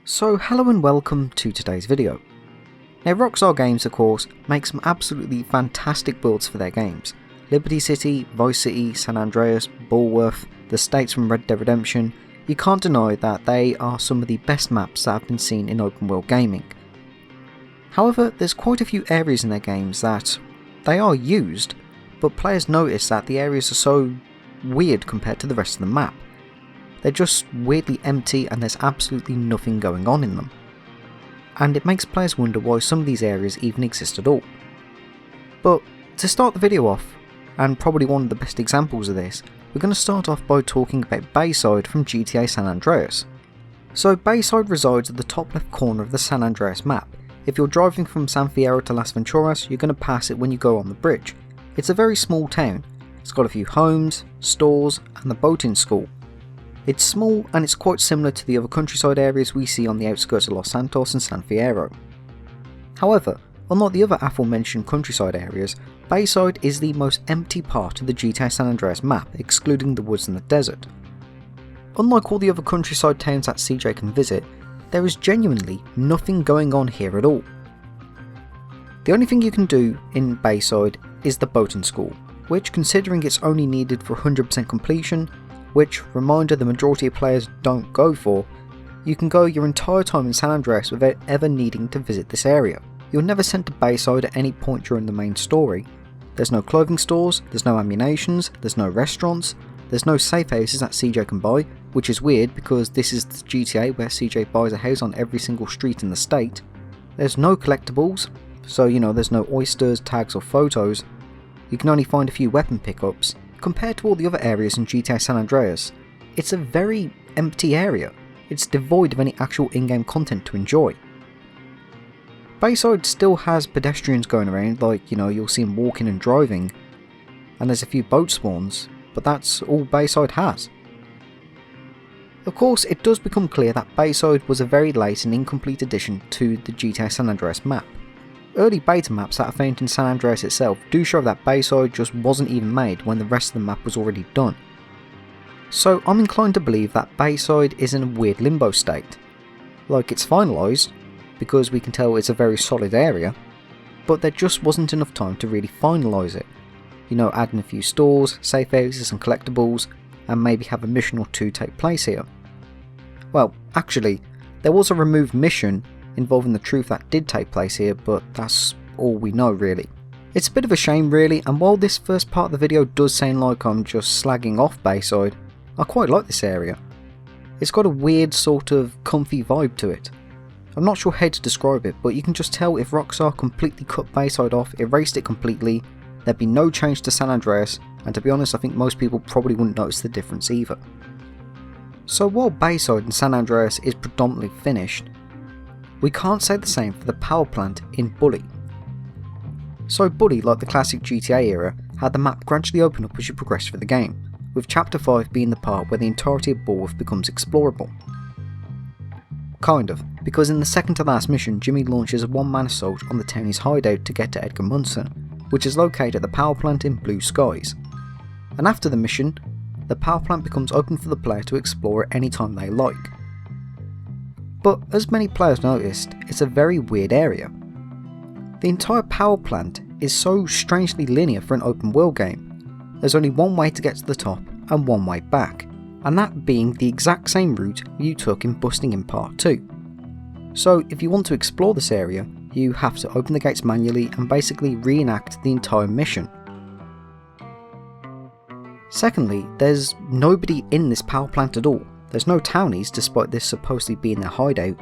So hello and welcome to today's video. Now Rockstar Games of course make some absolutely fantastic builds for their games. Liberty City, Vice City, San Andreas, Bullworth, the states from Red Dead Redemption, you can't deny that they are some of the best maps that have been seen in open world gaming. However, there's quite a few areas in their games that they are used, but players notice that the areas are so weird compared to the rest of the map. They're just weirdly empty and there's absolutely nothing going on in them. And it makes players wonder why some of these areas even exist at all. But to start the video off, and probably one of the best examples of this, we're going to start off by talking about Bayside from GTA San Andreas. So Bayside resides at the top left corner of the San Andreas map. If you're driving from San Fierro to Las Venturas, you're going to pass it when you go on the bridge. It's a very small town. It's got a few homes, stores and the boating school. It's small and it's quite similar to the other countryside areas we see on the outskirts of Los Santos and San Fierro. However, unlike the other aforementioned countryside areas, Bayside is the most empty part of the GTA San Andreas map, excluding the woods and the desert. Unlike all the other countryside towns that CJ can visit, there is genuinely nothing going on here at all. The only thing you can do in Bayside is the boating school, which, considering it's only needed for 100% completion, which, reminder, the majority of players don't go for, you can go your entire time in San Andreas without ever needing to visit this area. You're never sent to Bayside at any point during the main story. There's no clothing stores, there's no ammunitions, there's no restaurants, there's no safe houses that CJ can buy, which is weird because this is the GTA where CJ buys a house on every single street in the state. There's no collectibles, so there's no oysters, tags or photos. You can only find a few weapon pickups. Compared to all the other areas in GTA San Andreas, it's a very empty area. It's devoid of any actual in-game content to enjoy. Bayside still has pedestrians going around, like you'll see them walking and driving, and there's a few boat spawns, but that's all Bayside has. Of course, it does become clear that Bayside was a very late and incomplete addition to the GTA San Andreas map. Early beta maps that are found in San Andreas itself do show that Bayside just wasn't even made when the rest of the map was already done. So I'm inclined to believe that Bayside is in a weird limbo state. Like, it's finalised, because we can tell it's a very solid area, but there just wasn't enough time to really finalise it. Adding a few stores, safe houses and collectibles, and maybe have a mission or two take place here. Well, actually, there was a removed mission involving the truth that did take place here, but that's all we know really. It's a bit of a shame really, and while this first part of the video does sound like I'm just slagging off Bayside, I quite like this area. It's got a weird sort of comfy vibe to it. I'm not sure how to describe it, but you can just tell if Rockstar completely cut Bayside off, erased it completely, there'd be no change to San Andreas, and to be honest I think most people probably wouldn't notice the difference either. So while Bayside in San Andreas is predominantly finished, we can't say the same for the power plant in Bully. So Bully, like the classic GTA era, had the map gradually open up as you progress through the game, with Chapter 5 being the part where the entirety of Bullworth becomes explorable. Kind of, because in the second to last mission Jimmy launches a one-man assault on the townie's hideout to get to Edgar Munson, which is located at the power plant in Blue Skies. And after the mission, the power plant becomes open for the player to explore at any time they like. But as many players noticed, it's a very weird area. The entire power plant is so strangely linear for an open world game. There's only one way to get to the top and one way back, and that being the exact same route you took in Busting in Part 2. So if you want to explore this area, you have to open the gates manually and basically reenact the entire mission. Secondly, there's nobody in this power plant at all. There's no townies despite this supposedly being their hideout.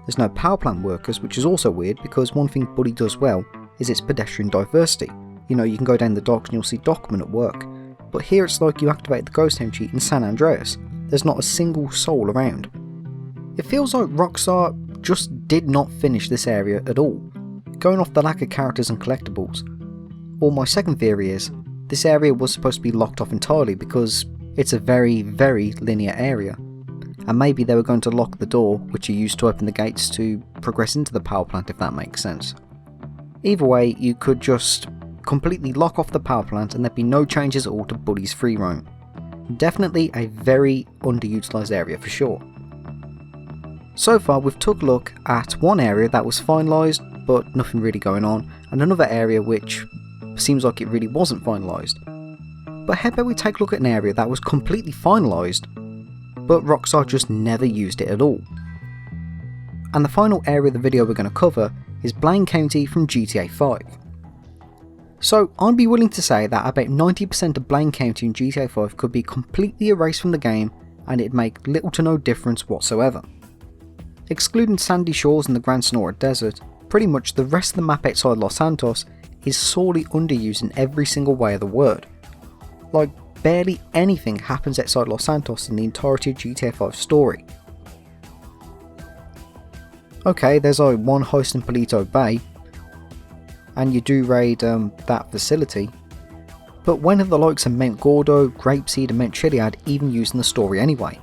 There's no power plant workers, which is also weird because one thing Bully does well is its pedestrian diversity. You can go down the docks and you'll see dockmen at work. But here it's like you activate the ghost town cheat in San Andreas. There's not a single soul around. It feels like Rockstar just did not finish this area at all, going off the lack of characters and collectibles. Or my second theory is, this area was supposed to be locked off entirely because it's a very, very linear area. And maybe they were going to lock the door, which you use to open the gates to progress into the power plant, if that makes sense. Either way, you could just completely lock off the power plant and there'd be no changes at all to Bully's free roam. Definitely a very underutilised area for sure. So far we've took a look at one area that was finalised but nothing really going on, and another area which seems like it really wasn't finalised. But how about we take a look at an area that was completely finalised, but Rockstar just never used it at all. And the final area of the video we're going to cover is Blaine County from GTA 5. So I'd be willing to say that about 90% of Blaine County in GTA 5 could be completely erased from the game and it'd make little to no difference whatsoever. Excluding sandy shores and the Gran Sonora Desert, pretty much the rest of the map outside Los Santos is sorely underused in every single way of the word. Like, barely anything happens outside Los Santos in the entirety of GTA 5's story. Okay, there's like one heist in Palito Bay, and you do raid that facility, but when are the likes of Mount Gordo, Grapeseed and Mount Chiliad even used in the story anyway?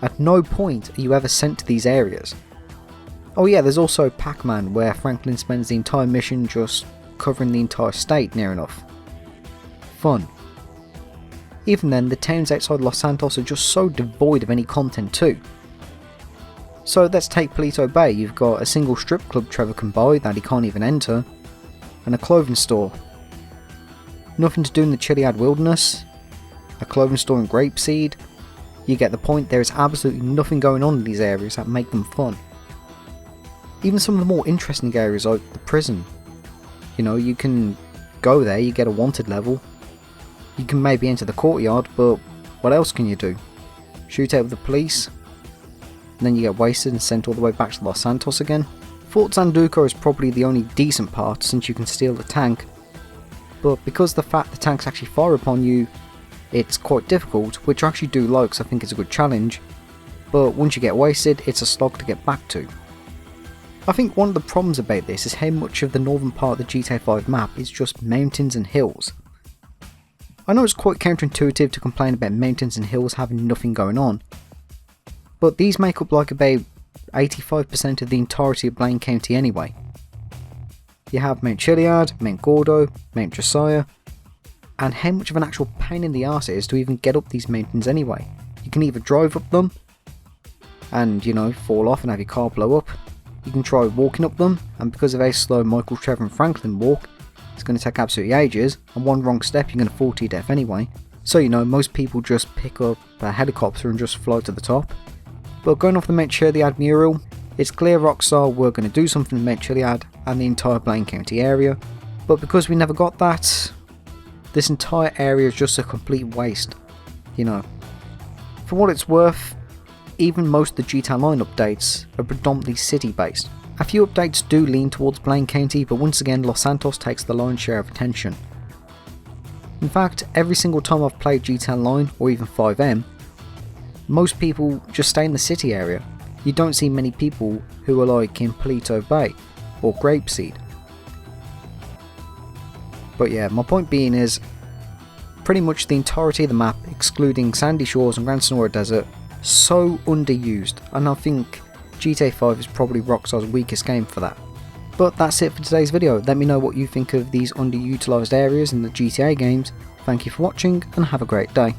At no point are you ever sent to these areas. Oh yeah, there's also Pac-Man, where Franklin spends the entire mission just covering the entire state near enough. Fun. Even then, the towns outside Los Santos are just so devoid of any content too. So let's take Palito Bay. You've got a single strip club Trevor can buy that he can't even enter, and a clothing store. Nothing to do in the Chiliad wilderness, a clothing store in Grapeseed. You get the point, there is absolutely nothing going on in these areas that make them fun. Even some of the more interesting areas like the prison. You know, you can go there, you get a wanted level. You can maybe enter the courtyard, but what else can you do? Shoot out with the police, and then you get wasted and sent all the way back to Los Santos again. Fort Sanduco is probably the only decent part since you can steal the tank, but because the fact the tanks actually fire upon you, it's quite difficult, which I actually do like because I think it's a good challenge, but once you get wasted, it's a slog to get back to. I think one of the problems about this is how much of the northern part of the GTA 5 map is just mountains and hills. I know it's quite counterintuitive to complain about mountains and hills having nothing going on, but these make up like about 85% of the entirety of Blaine County anyway. You have Mount Chiliad, Mount Gordo, Mount Josiah, and how much of an actual pain in the arse it is to even get up these mountains anyway. You can either drive up them, and you know, fall off and have your car blow up. You can try walking up them, and because of how slow Michael, Trevor and Franklin walk, it's going to take absolutely ages, and one wrong step you're going to fall to your death anyway. So you know, most people just pick up a helicopter and just fly to the top. But going off the Mount Chiliad mural, it's clear Rockstar were going to do something in Mount Chiliad and the entire Blaine County area, but because we never got that, this entire area is just a complete waste, you know. For what it's worth, even most of the GTA Online updates are predominantly city based. A few updates do lean towards Blaine County, but once again Los Santos takes the lion's share of attention. In fact, every single time I've played GTA Online, or even 5M, most people just stay in the city area. You don't see many people who are like in Palito Bay or Grapeseed. But yeah, my point being is, pretty much the entirety of the map, excluding Sandy Shores and Gran Sonora Desert, so underused, and I think GTA 5 is probably Rockstar's weakest game for that. But that's it for today's video. Let me know what you think of these underutilised areas in the GTA games. Thank you for watching and have a great day.